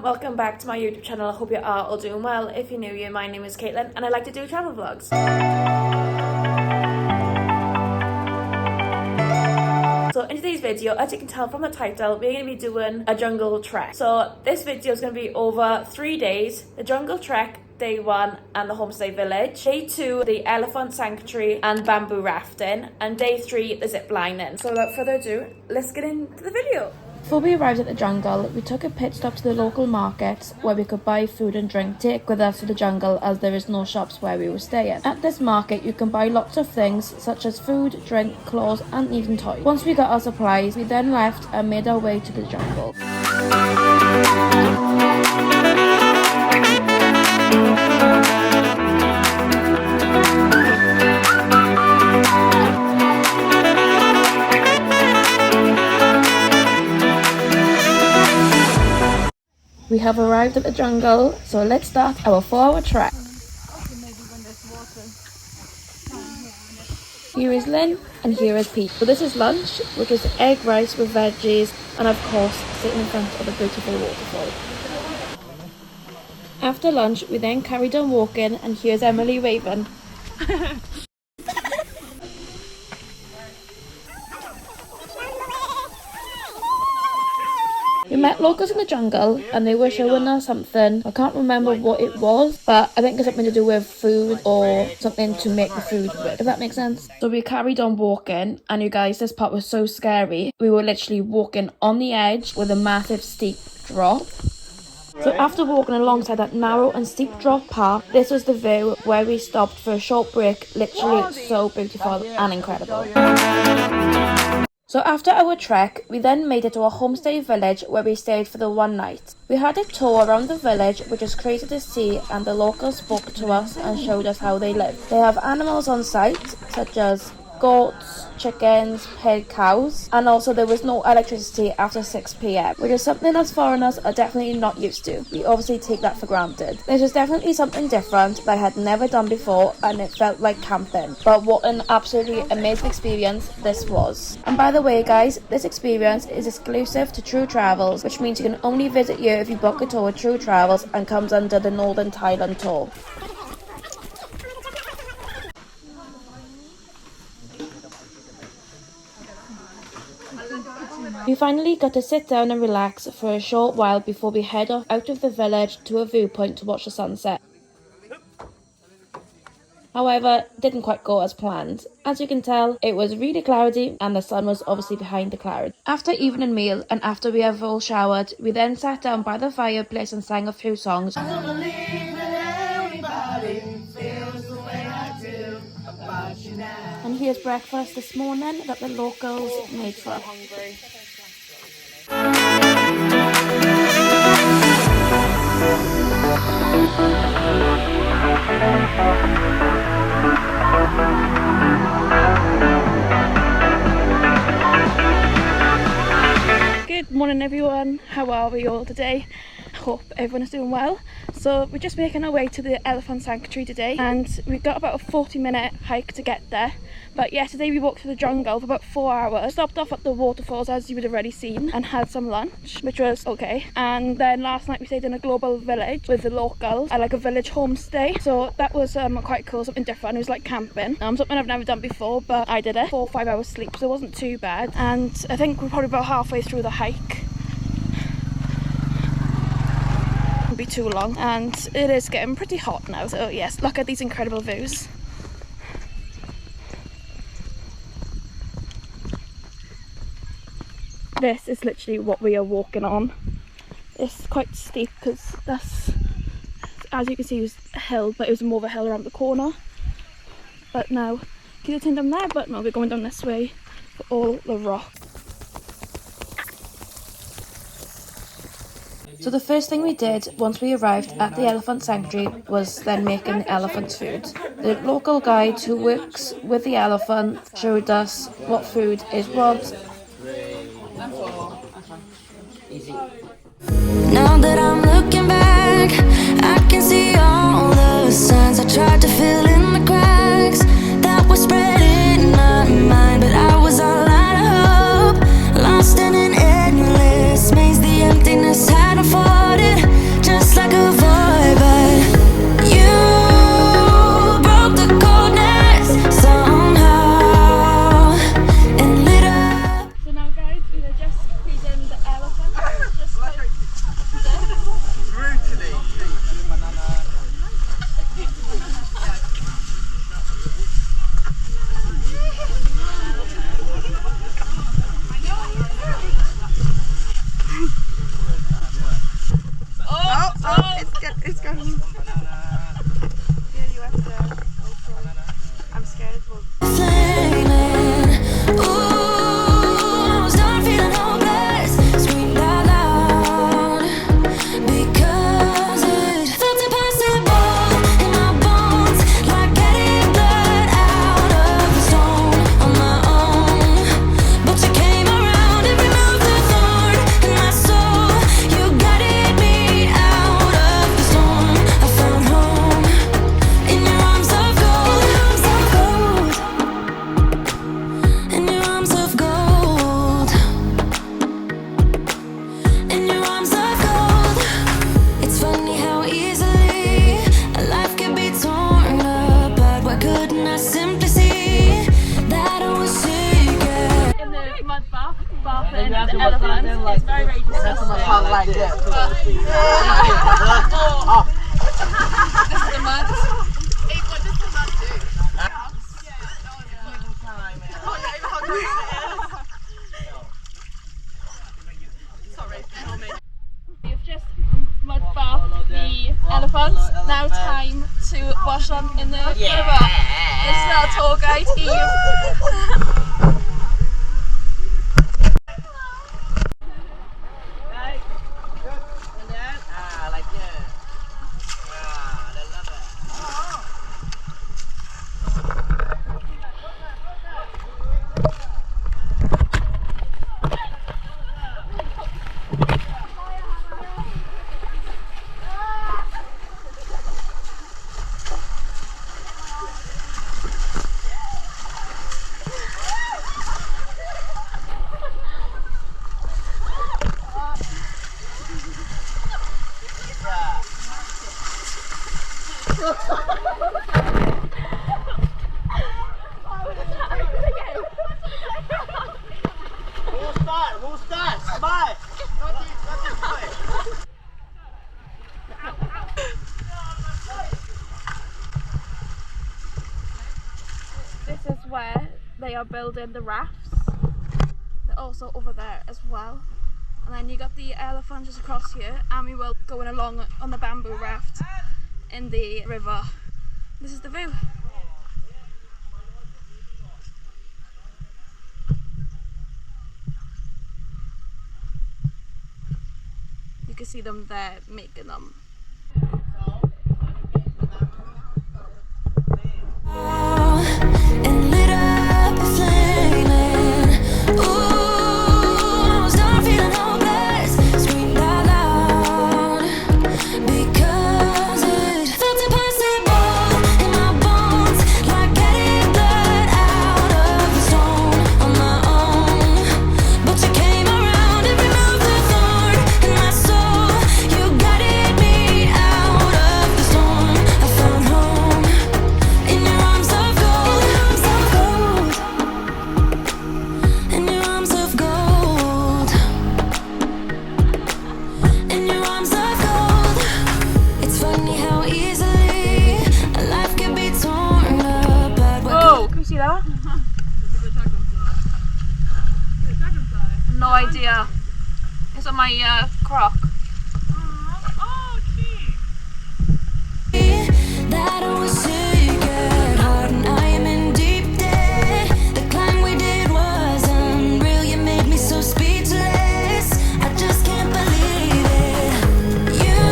everyone, welcome back to my YouTube channel. I hope you are all doing well. If you're new here, my name is Caitlin and I like to do travel vlogs. So in today's video, as you can tell from the title, we're going to be doing a jungle trek. So this video is going to be over 3 days. The jungle trek, day 1, and the homestay village. Day 2, the elephant sanctuary and bamboo rafting. And day 3, the ziplining. So without further ado, let's get into the video. Before we arrived at the jungle, we took a pit stop to the local market where we could buy food and drink to take with us to the jungle, as there is no shops where we were staying. At this market you can buy lots of things such as food, drink, clothes and even toys. Once we got our supplies, we then left and made our way to the jungle. We have arrived at the jungle, so let's start our 4-hour trek. Here is Lynn and here is Pete. So this is lunch, which is egg rice with veggies and of course sitting in front of a beautiful waterfall. After lunch we then carried on walking, and here's Emily waving. We met locals in the jungle and they were showing us something. I can't remember what it was, but I think it's something to do with food or something to make the food with, if that makes sense. So we carried on walking, and you guys, this part was so scary. We were literally walking on the edge with a massive steep drop. So after walking alongside that narrow and steep drop path, this was the view where we stopped for a short break. Literally so beautiful and incredible. So after our trek, we then made it to a homestay village where we stayed for the 1 night. We had a tour around the village, which was crazy to see, and the locals spoke to us and showed us how they live. They have animals on site, such as goats, chickens, pig, cows, and also there was no electricity after 6 p.m, which is something us foreigners are definitely not used to. We obviously take that for granted. This was definitely something different that I had never done before, and it felt like camping. But what an absolutely amazing experience this was. And by the way guys, this experience is exclusive to True Travels, which means you can only visit here if you book a tour with True Travels, and comes under the Northern Thailand tour. We finally got to sit down and relax for a short while before we head off out of the village to a viewpoint to watch the sunset. However, it didn't quite go as planned. As you can tell, it was really cloudy and the sun was obviously behind the clouds. After evening meal and after we have all showered, we then sat down by the fireplace and sang a few songs. And here's breakfast this morning that the locals made for us. Good morning everyone, how are we all today? Hope everyone is doing well. So we're just making our way to the elephant sanctuary today, and we've got about a 40-minute hike to get there. But yesterday we walked through the jungle for about 4 hours, stopped off at the waterfalls as you would have already seen, and had some lunch, which was okay. And then last night we stayed in a global village with the locals at like a village homestay. So that was quite cool, something different. It was like camping, something I've never done before, but I did it. 4 or 5 hours sleep, so it wasn't too bad. And I think we're probably about halfway through the hike. Be too long, and it is getting pretty hot now, so yes, look at these incredible views. This is literally what we are walking on. It's quite steep because that's, as you can see, it was a hill, but it was more of a hill around the corner. But now can you turn down there, but no, we're going down this way for all the rock. So the first thing we did once we arrived at the elephant sanctuary was then making the elephant's food. The local guide who works with the elephant showed us what food is what. Now that I'm looking back, I can see all the signs I tried to fill in the cracks that were spread in my mind, but I was all out of hope, lost in an endless maze. The emptiness hadn't fought it. elephant. It's very, very disgusting. Like this. This is the mud. What does the mud do? We've just mud bathed the elephants. Now time to wash them in the river. This is our tour guide, Eve. Who's that? Smile! This is where they are building the rafts. They're also over there as well. And then you got the elephant just across here, and we will going along on the bamboo raft in the river. This is the view. You can see them there making them. And lit up a flame. Ooh, I was done feeling hopeless. Screamed out loud because it felt impossible in my bones, like getting blood out of a stone on my own. But you came around and removed the thorn in my soul. You guided me out of the storm. I found home in your arms of gold, in your arms of gold, in your arms of gold. It's funny how easily a life can be torn apart. Oh, can you see that? No idea. It's on my croc. That I was sick at heart and I am in deep debt. The climb we did was unreal. You made me so speechless. I just can't believe it. You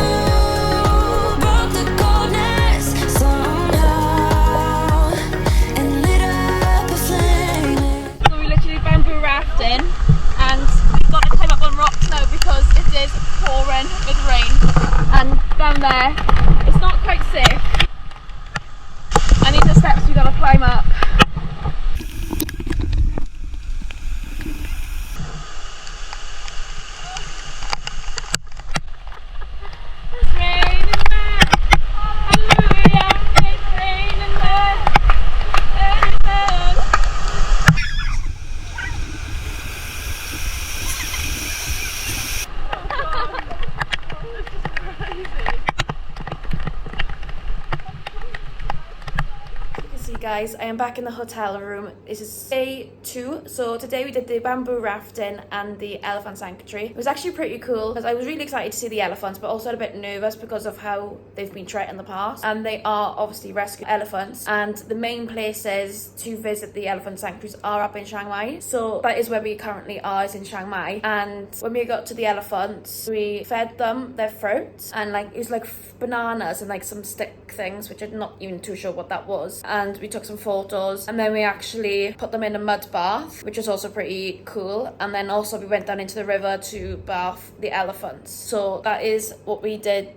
broke the coldness somehow and lit up a flame. So we literally bamboo rafting, and we've got to climb up on rocks now because it is pouring with rain. And down there, it's not quite safe. And these are steps we gotta climb up. It's raining there. Hallelujah, it's raining there. Amen. See guys, I am back in the hotel room. This is day 2. So today we did the bamboo rafting and the elephant sanctuary. It was actually pretty cool because I was really excited to see the elephants, but also a bit nervous because of how they've been treated in the past. And they are obviously rescue elephants, and the main places to visit the elephant sanctuaries are up in Chiang Mai. So that is where we currently are, is in Chiang Mai. And when we got to the elephants, we fed them their fruits, and like it was like bananas and like some stick things, which I'm not even too sure what that was. And we took some photos, and then we actually put them in a mud bath, which was also pretty cool. And then also we went down into the river to bath the elephants. So that is what we did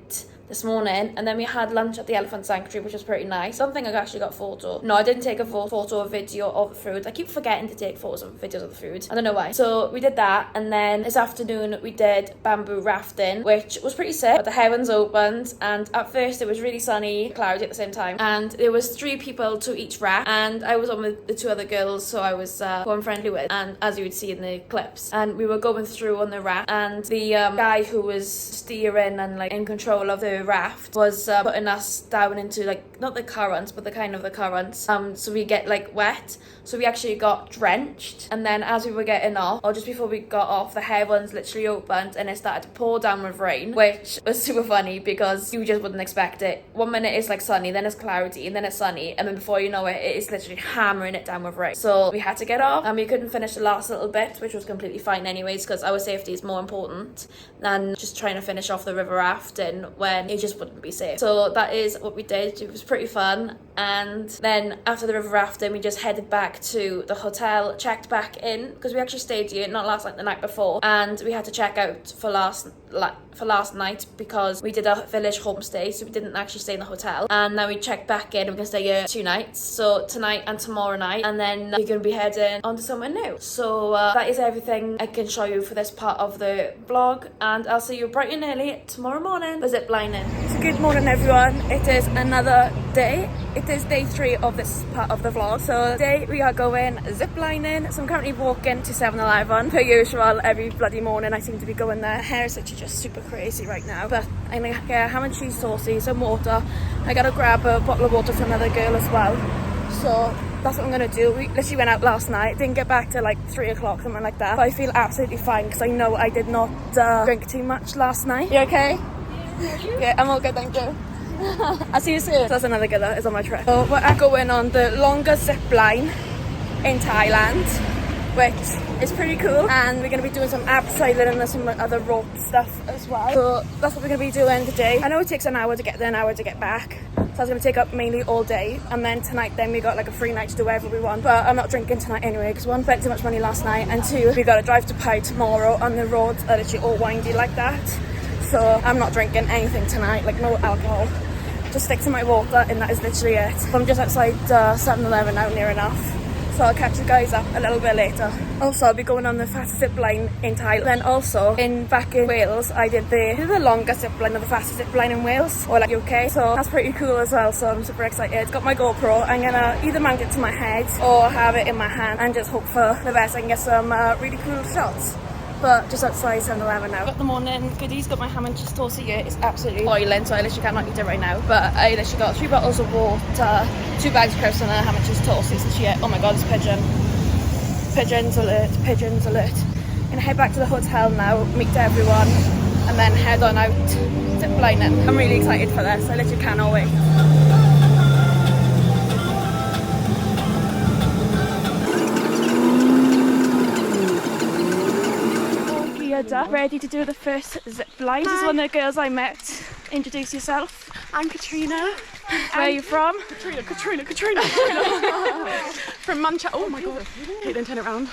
this morning, and then we had lunch at the elephant sanctuary, which was pretty nice. I don't think I actually got a photo. No, I didn't take a photo or video of the food. I keep forgetting to take photos of videos of the food. I don't know why. So we did that, and then this afternoon we did bamboo rafting, which was pretty sick. But the heavens opened, and at first it was really sunny, cloudy at the same time, and there was 3 people to each raft, and I was on with the 2 other girls, so I was who I'm friendly with, and as you would see in the clips, and we were going through on the raft, and the guy who was steering and like in control of the raft was putting us down into like not the currents but the kind of the currents, so we get like wet, so we actually got drenched. And then as we were getting off, or just before we got off, the heavens literally opened and it started to pour down with rain, which was super funny because you just wouldn't expect it. One minute it's like sunny, then it's cloudy, and then it's sunny, and then before you know it, it is literally hammering it down with rain. So we had to get off, and we couldn't finish the last little bit, which was completely fine anyways, because our safety is more important than just trying to finish off the river rafting when it just wouldn't be safe. So that is what we did. It was pretty fun. And then after the river rafting, we just headed back to the hotel, checked back in, because we actually stayed here not last night, the night before, and we had to check out for last night because we did a village homestay, so we didn't actually stay in the hotel. And now we checked back in, and we're gonna stay here 2 nights, so tonight and tomorrow night, and then we're gonna be heading on to somewhere new. So that is everything I can show you for this part of the vlog, and I'll see you bright and early tomorrow morning for ziplining. So good morning everyone, it is another day. It is day 3 of this part of the vlog. So today we are going ziplining. So I'm currently walking to 7-Eleven. Per usual, every bloody morning I seem to be going there. Hair is actually just super crazy right now. But I'm gonna get ham and cheese saucy, some water. I gotta grab a bottle of water for another girl as well. So that's what I'm gonna do. We literally went out last night, didn't get back till like 3 o'clock, something like that. But I feel absolutely fine because I know I did not drink too much last night. You okay? Yeah, I'm all good, thank you. I'll see you soon. So that's another girl that is on my trip. So we're going on the longest zip line in Thailand, which is pretty cool, and we're going to be doing some abseiling and some other rope stuff as well. So that's what we're going to be doing today. I know it takes an hour to get there, an hour to get back, so it's going to take up mainly all day. And then tonight then we got like a free night to do whatever we want, but I'm not drinking tonight anyway because 1, spent too much money last night, and 2, we got to drive to Pai tomorrow, and the roads are literally all windy like that. So I'm not drinking anything tonight, like no alcohol. Just stick to my water, and that is literally it. I'm just outside 7-Eleven now, near enough. So I'll catch you guys up a little bit later. Also, I'll be going on the fastest zip line in Thailand. Then also, back in Wales, I did the longest zip line or the fastest zip line in Wales, or like UK. So that's pretty cool as well. So I'm super excited. Got my GoPro. I'm gonna either mount it to my head or have it in my hand and just hope for the best. I can get some really cool shots. But just outside 7-Eleven now. Got the morning goodies, got my ham and cheese toast here. It's absolutely boiling, so I literally cannot eat it right now. But I literally got 3 bottles of water, 2 bags of crisps, and a ham and cheese toast. It's literally, oh my god, it's pigeon. Pigeons alert, pigeons alert. I'm gonna head back to the hotel now, meet everyone, and then head on out ziplining. I'm really excited for this, I literally cannot wait. Ready to do the first zip line. This is one of the girls I met. Introduce yourself. I'm Katrina. Where are you from? Katrina. From Manchester. Oh my god. Okay, then turn it around.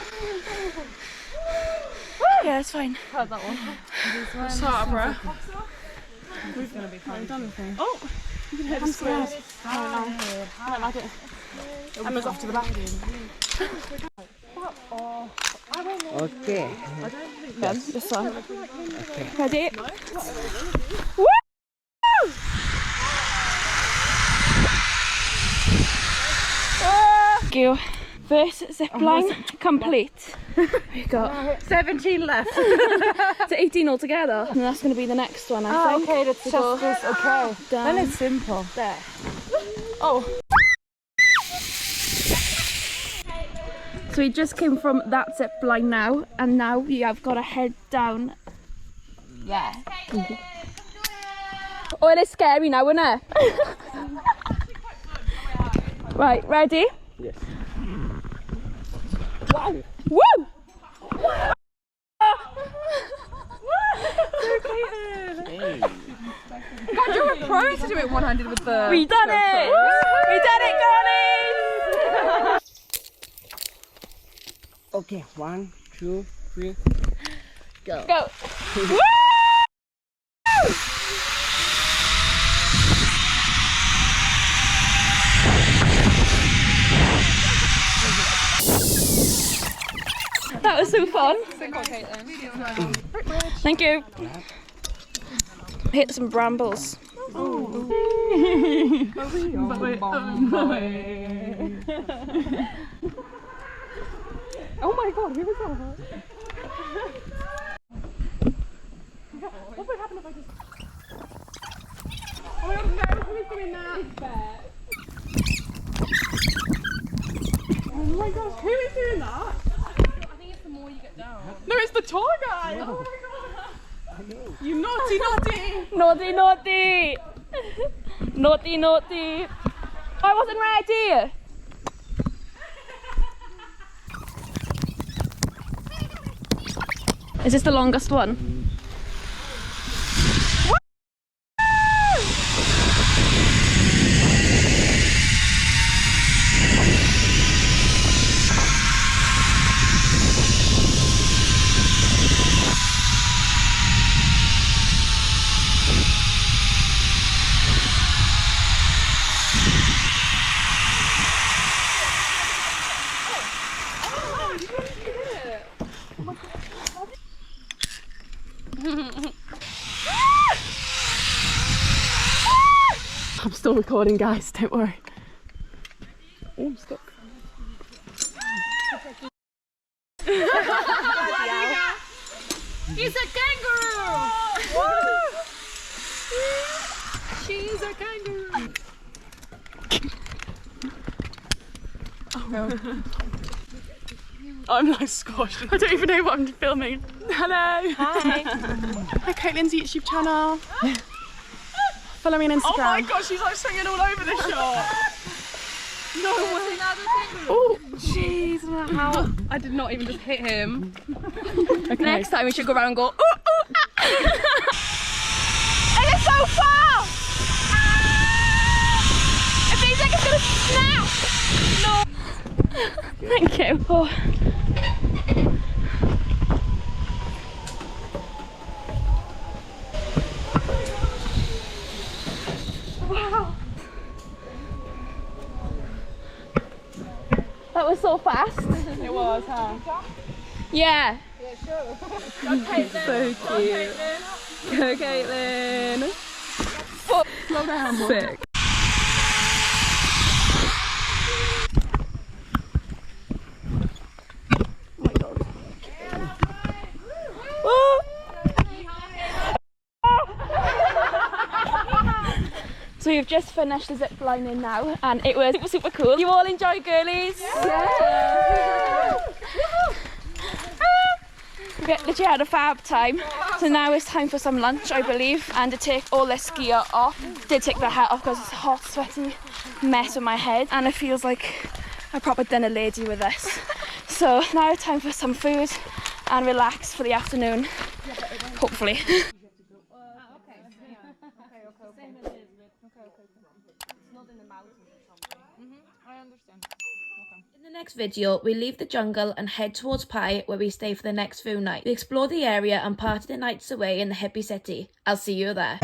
Yeah, it's fine. How's that one? Sabra. We've gonna be fine. Done anything. Oh, you can hear the squares. I don't like it. Emma's off to the back. Okay. This one. Okay. Ready? Woo! Thank you. First zip line complete. We got 17 left. to 18 altogether. And that's going to be the next one, I think. Okay, that's just this. Okay. Down. Then it's simple. There. Oh. So we just came from that zip line now, and now we have got to head down. Yeah. Oh, it is scary now, isn't it? Right, ready? Yes. Wow. Woo! Hey. God, you were pro to do it one-handed with the... We done it! We done it, girlies! Okay, 1, 2, 3, go. Go. Woo! so fun. Thank you. Hit some brambles. Oh my god, who was that? What would happen if I just... Oh my god, no, who is doing that? Oh my gosh, who is doing that? I think it's the more you get down. No, it's the tour guide! Oh my god! You naughty, naughty! Naughty, naughty! Naughty, naughty! I wasn't ready! Is this the longest one? I'm still recording, guys, don't worry. Oh, I'm stuck. He's a kangaroo! She's a kangaroo! Oh. I'm like squashed. I don't even know what I'm filming. Hello! Hi! Hi, Caitlin's YouTube channel. Follow me on Instagram. Oh my gosh, she's like swinging all over the shot. No way. Oh, jeez. How? I did not even just hit him. Okay. Next time we should go around and go, ooh, ooh, ah. And it's so far! It feels like it's gonna snap! No. Thank you. Oh. Wow. That was so fast. It was, huh? Yeah. Yeah, sure. Go Caitlin. So cute. Go Caitlin. Oh, slow down. Sick. Oh my god. Oh. So we've just finished the zip lining now and it was super cool. You all enjoy, girlies? Yeah! We literally had a fab time. So now it's time for some lunch, I believe, and to take all this gear off. Did take the hat off because it's a hot, sweaty mess on my head and it feels like a proper dinner lady with this. So now it's time for some food and relax for the afternoon, hopefully. In the next video, we leave the jungle and head towards Pai, where we stay for the next few nights. We explore the area and party the nights away in the hippie city. I'll see you there.